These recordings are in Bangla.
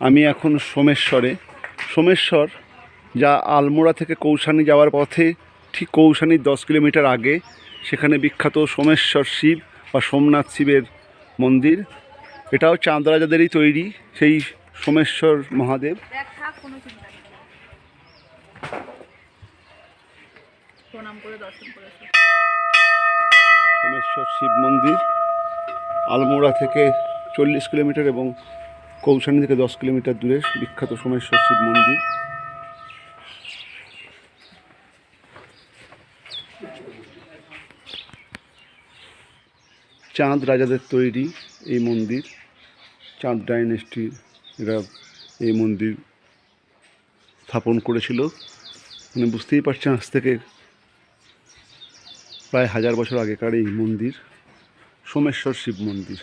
আমি এখন সোমেশ্বরে। সোমেশ্বর যা আলমোড়া থেকে কৌশানী যাওয়ার পথে ঠিক কৌশানীর 10 কিলোমিটার আগে, সেখানে বিখ্যাত সোমেশ্বর শিব বা সোমনাথ শিবের মন্দির। এটাও চাঁদ রাজাদেরই তৈরি, সেই সোমেশ্বর মহাদেব। সোমেশ্বর শিব মন্দির আলমোড়া থেকে 40 কিলোমিটার এবং কৌশানী থেকে 10 কিলোমিটার দূরে বিখ্যাত সোমেশ্বর শিব মন্দির। চাঁদ রাজাদের তৈরি এই মন্দির, চাঁদ ডাইনেস্টির এরা এই মন্দির স্থাপন করেছিল। মানে বুঝতেই পারছেন, আজ থেকে প্রায় 1000 বছর আগেকার এই মন্দির, সোমেশ্বর শিব মন্দির।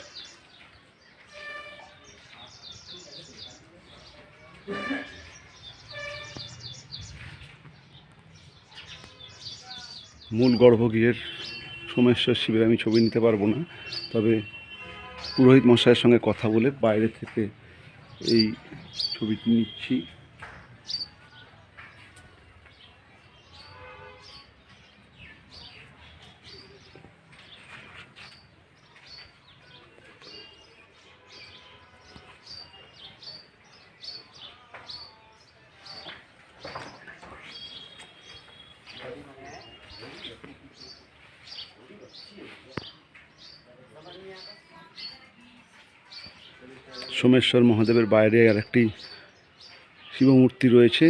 মূল গর্ভগৃহের সোমেশ্বর শিবের আমি ছবি নিতে পারবো না, তবে পুরোহিত মশাইয়ের সঙ্গে কথা বলে বাইরে থেকে এই ছবিটি নিচ্ছি। সোমেশ্বর মহাদেবের বাইরে আর একটি শিবমূর্তি রয়েছে,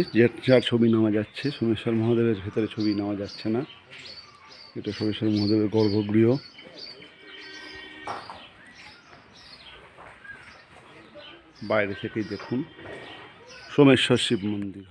যার ছবি নেওয়া যাচ্ছে। সোমেশ্বর মহাদেবের ভেতরে ছবি নেওয়া যাচ্ছে না। এটা সোমেশ্বর মহাদেবের গর্ভগৃহ। বাইরে থেকেই দেখুন সোমেশ্বর শিব মন্দির।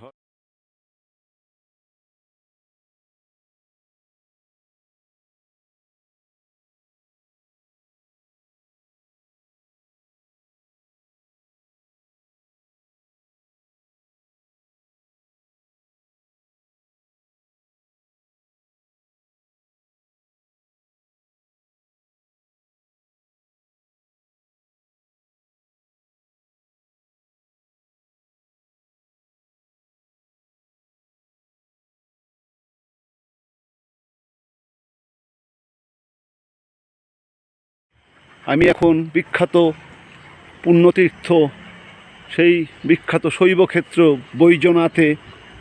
আমি এখন বিখ্যাত পুণ্যতীর্থ, সেই বিখ্যাত শৈবক্ষেত্র বৈদ্যনাথে,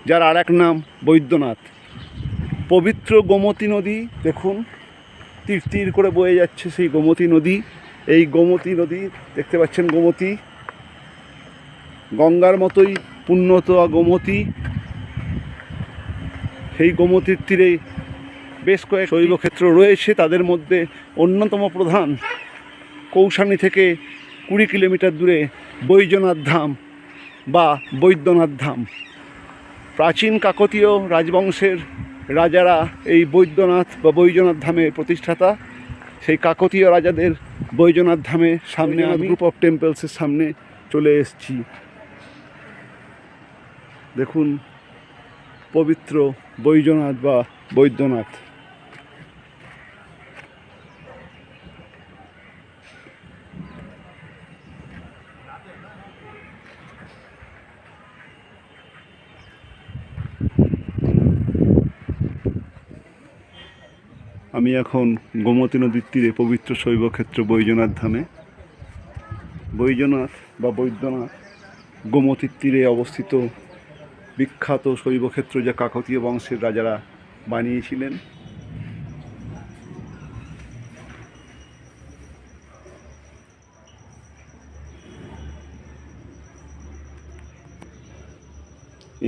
যার আর এক নাম বৈদ্যনাথ। পবিত্র গোমতী নদী দেখুন, তীর তীর করে বয়ে যাচ্ছে সেই গোমতী নদী। এই গোমতী নদী দেখতে পাচ্ছেন, গোমতী গঙ্গার মতোই পুণ্যতোয়া গোমতী। সেই গোমতীর তীরে বেশ কয়েক শৈবক্ষেত্র রয়েছে, তাদের মধ্যে অন্যতম প্রধান কৌশানী থেকে 20 কিলোমিটার দূরে বৈদ্যনাথ ধাম বা বৈদ্যনাথ ধাম। প্রাচীন কাকতীয় রাজবংশের রাজারা এই বৈদ্যনাথ বা বৈদ্যনাথ ধামের প্রতিষ্ঠাতা। সেই কাকতীয় রাজাদের বৈদ্যনাথ ধামের সামনে আমি গ্রুপ অফ টেম্পলসের সামনে চলে এসেছি। দেখুন পবিত্র বৈদ্যনাথ বা বৈদ্যনাথ। আমি এখন গোমতী নদীর তীরে পবিত্র শৈবক্ষেত্র বৈদ্যনাথ ধামে। বৈদ্যনাথ বা বৈদ্যনাথ গোমতীর তীরে অবস্থিত বিখ্যাত শৈবক্ষেত্র, যা কাকতীয় বংশের রাজারা বানিয়েছিলেন।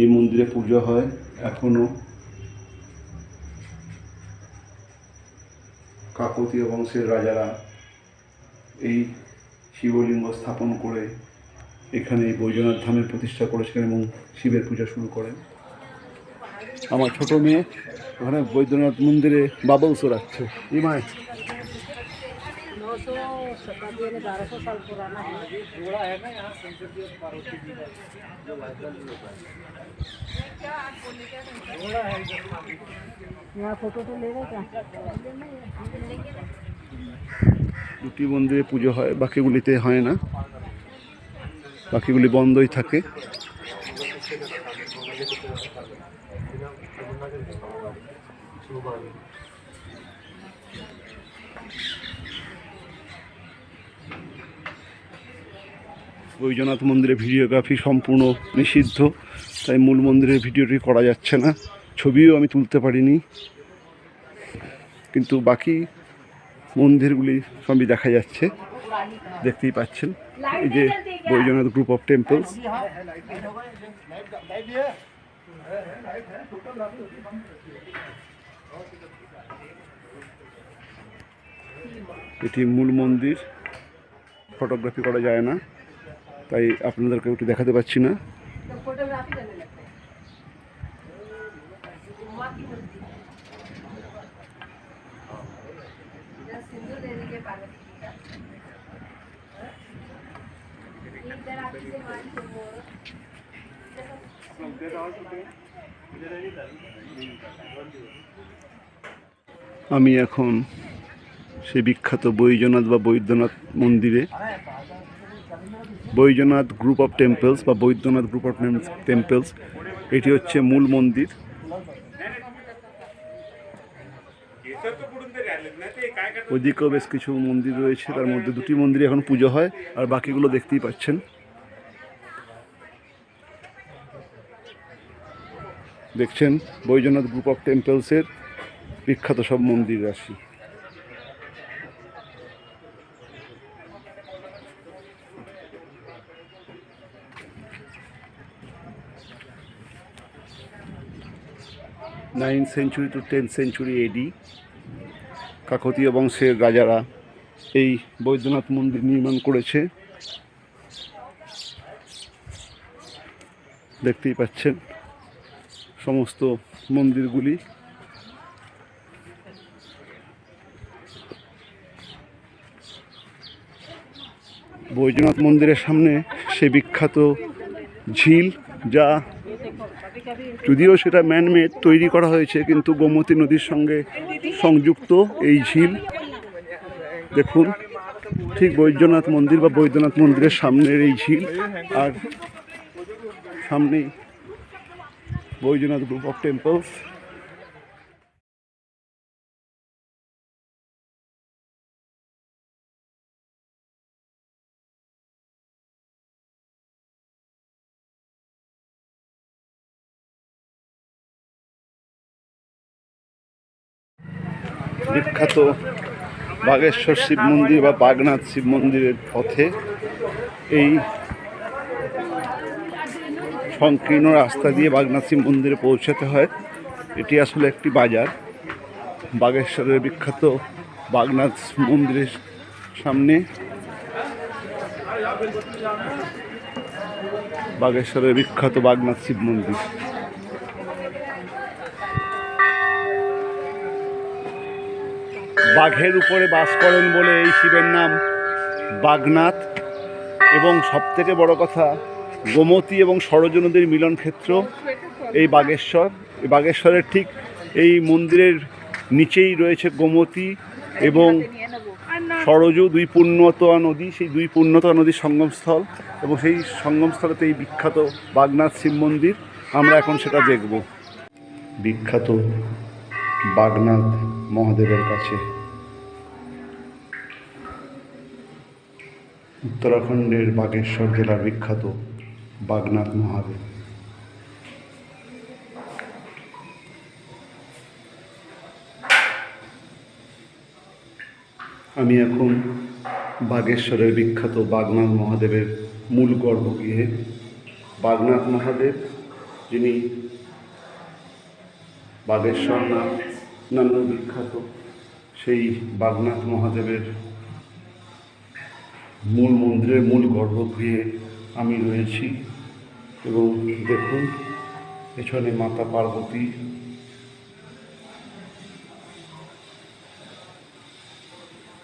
এই মন্দিরে পুজো হয় এখনো। কাকতীয় বংশের রাজারা এই শিবলিঙ্গ স্থাপন করে এখানে এই বৈদ্যনাথ ধামের প্রতিষ্ঠা করেছিলেন এবং শিবের পূজা শুরু করেন। আমার ছোট মেয়ে ওখানে বৈদ্যনাথ মন্দিরে বাবলস রাখছে। ইমায় দুটি মন্দিরে পুজো হয়, বাকিগুলিতে হয় না। বাকিগুলি বন্ধই থাকে। বৈদ্যনাথ মন্দিরে ভিডিওগ্রাফি সম্পূর্ণ নিষিদ্ধ, তাই মূল মন্দিরের ভিডিওটি করা যাচ্ছে না, ছবিও আমি তুলতে পারিনি, কিন্তু বাকি মন্দিরগুলি সবই দেখা যাচ্ছে, দেখতেই পাচ্ছেন। এই যে বৈদ্যনাথ গ্রুপ অফ টেম্পলস, এটি মূল মন্দির। ফটোগ্রাফি করা যায় না, তাই আপনাদেরকে একটু দেখাতে পাচ্ছি না। আমি এখন সেই বিখ্যাত বৈদ্যনাথ বা বৈদ্যনাথ মন্দিরে, বৈদ্যনাথ গ্রুপ অফ টেম্পলস বা বৈদ্যনাথ গ্রুপ অফ টেম্পলস, এটি হচ্ছে মূল মন্দির। ওইদিকেও বেশ কিছু মন্দির রয়েছে, তার মধ্যে দুটি মন্দিরে এখন পুজো হয়, আর বাকিগুলো দেখতেই পাচ্ছেন। দেখছেন বৈদ্যনাথ গ্রুপ অফ টেম্পলসের বিখ্যাত সব মন্দির রাশি। Ninth century to 10th century AD Kakatiya বংশের রাজারা এই বৈদ্যনাথ মন্দির নির্মাণ করেছে, দেখতেই পাচ্ছেন সমস্ত মন্দিরগুলি। বৈদ্যনাথ মন্দিরের সামনে সে বিখ্যাত ঝিল, যা যদিও সেটা ম্যানমেড তৈরি করা হয়েছে, কিন্তু গোমতী নদীর সঙ্গে সংযুক্ত এই ঝিল। দেখুন, ঠিক বৈদ্যনাথ মন্দির বা বৈদ্যনাথ মন্দিরের সামনের এই ঝিল, আর সামনেই বৈদ্যনাথ গ্রুপ অফ টেম্পলস। বিখ্যাত বাগেশ্বর শিব মন্দির বা বাগনাথ শিব মন্দিরের পথে এই সংকীর্ণ রাস্তা দিয়ে বাগনাথ শিব মন্দিরে পৌঁছাতে হয়। এটি আসলে একটি বাজার। বাগেশ্বরের বিখ্যাত বাগনাথ মন্দিরের সামনে বাগেশ্বরের বিখ্যাত বাগনাথ শিব মন্দির। বাঘের উপরে বাস করেন বলে এই শিবের নাম বাগনাথ, এবং সবথেকে বড় কথা, গোমতী এবং সরজু নদীর মিলন ক্ষেত্র এই বাগেশ্বর। এই বাগেশ্বরের ঠিক এই মন্দিরের নিচেই রয়েছে গোমতী এবং সরজু, দুই পুণ্যতোয়া নদী। সেই দুই পুণ্যতোয়া নদীর সঙ্গমস্থল, এবং সেই সঙ্গমস্থলেতে এই বিখ্যাত বাগনাথ শিব মন্দির। আমরা এখন সেটা দেখব। বিখ্যাত বাগনাথ মহাদেবের কাছে উত্তরাখণ্ডের বাগেশ্বর জেলার বিখ্যাত বাগনাথ মহাদেব। আমি এখন বাগেশ্বরের বিখ্যাত বাগনাথ মহাদেবের মূল গর্ভগৃহে। বাগনাথ মহাদেব, যিনি বাগেশ্বর নামেও বিখ্যাত, সেই বাগনাথ মহাদেবের মূল মন্দিরের মূল গর্ভগৃহে আমি রয়েছি। এবং দেখুন, পেছনে মাতা পার্বতী,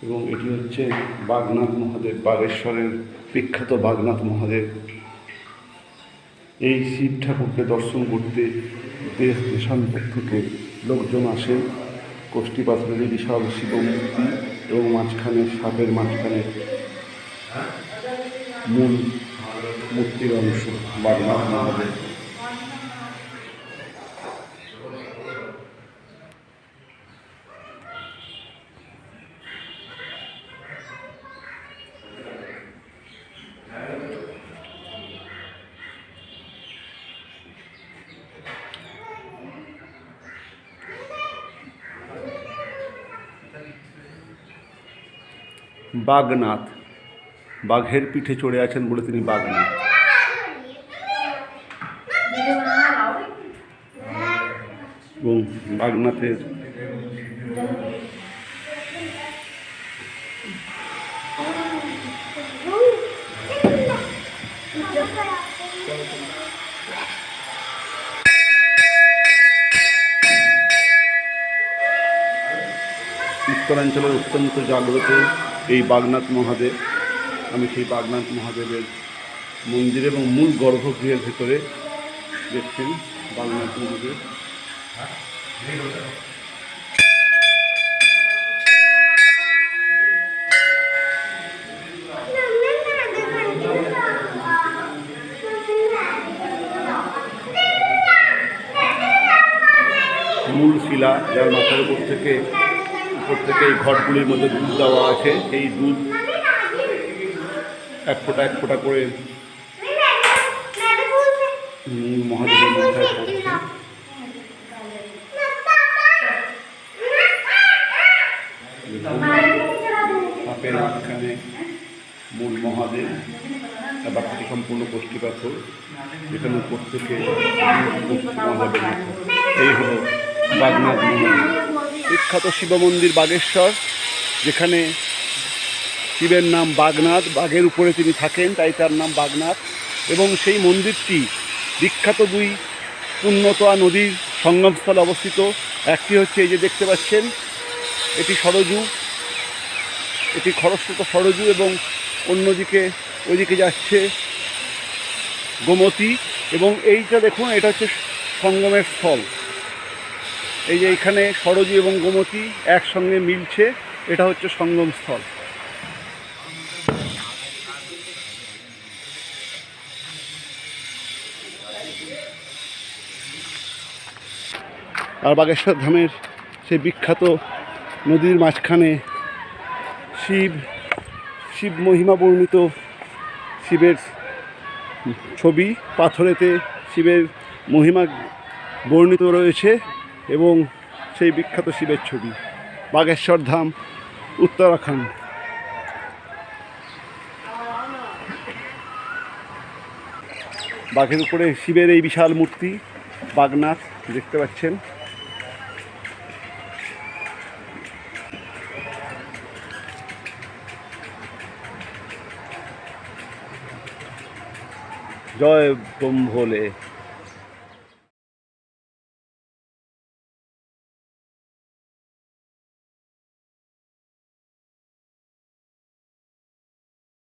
এবং এটি হচ্ছে বাগনাথ মহাদেব, বাগেশ্বরের বিখ্যাত বাগনাথ মহাদেব। এই শিব ঠাকুরকে দর্শন করতে দেশ দেশান্তর থেকে লোকজন আসেন। কোষ্ঠী পাথরের বিশাল শিবমূর্তি এবং মাঝখানে সাপের মাঝখানে মূল মূর্তির অংশ বাগনাথ মহাদেব। বাগনাথ, বাঘের পিঠে চড়ে আছেন বলে তিনি বাগনাথ। এবং বাগনাথের উত্তরাঞ্চলের অত্যন্ত জাগ্রত এই বাগনাথ মহাদেব। আমি সেই বাগনাথ মহাদেবের মন্দির এবং মূল গর্ভগৃহের ভেতরে দেখছেন বাগনাথ মহাদেব। মূল শিলা, যার মাথার উপর থেকে এই ঘটগুলির মধ্যে দুধ দেওয়া আছে, এই দুধ এক ফোঁটা করে মহাদেবের মাথায় পড়ছে। পাপের মাঝখানে মূল মহাদেব, বাকিটি সম্পূর্ণ কোষ্ঠী পাথর, যেখানে উপর থেকে মহাদেবের মতো। এই হলো বাগনাথ মহাদেব, বিখ্যাত শিব মন্দির বাগেশ্বর, যেখানে শিবের নাম বাগনাথ, বাঘের উপরে তিনি থাকেন তাই তার নাম বাগনাথ। এবং সেই মন্দিরটি বিখ্যাত দুই পুণ্যতোয়া নদীর সঙ্গমস্থলে অবস্থিত। একটি হচ্ছে এই যে দেখতে পাচ্ছেন, এটি সরজু, এটি খরস্রোতা সরজু, এবং অন্যদিকে ওইদিকে যাচ্ছে গোমতী। এবং এইটা দেখুন, এটা হচ্ছে সঙ্গমের স্থল। এই যে এইখানে সরজু এবং গোমতী একসঙ্গে মিলছে, এটা হচ্ছে সঙ্গম স্থল। আর বাগেশ্বর ধামের সেই বিখ্যাত নদীর মাঝখানে শিব মহিমা বর্ণিত শিবের ছবি, পাথরেতে শিবের মহিমা বর্ণিত রয়েছে এবং সেই বিখ্যাত শিবের ছবি। বাগেশ্বর ধাম, উত্তরাখণ্ড। বাঘের উপরে শিবের এই বিশাল মূর্তি বাগনাথ দেখতে পাচ্ছেন। জয় বোম ভোলে।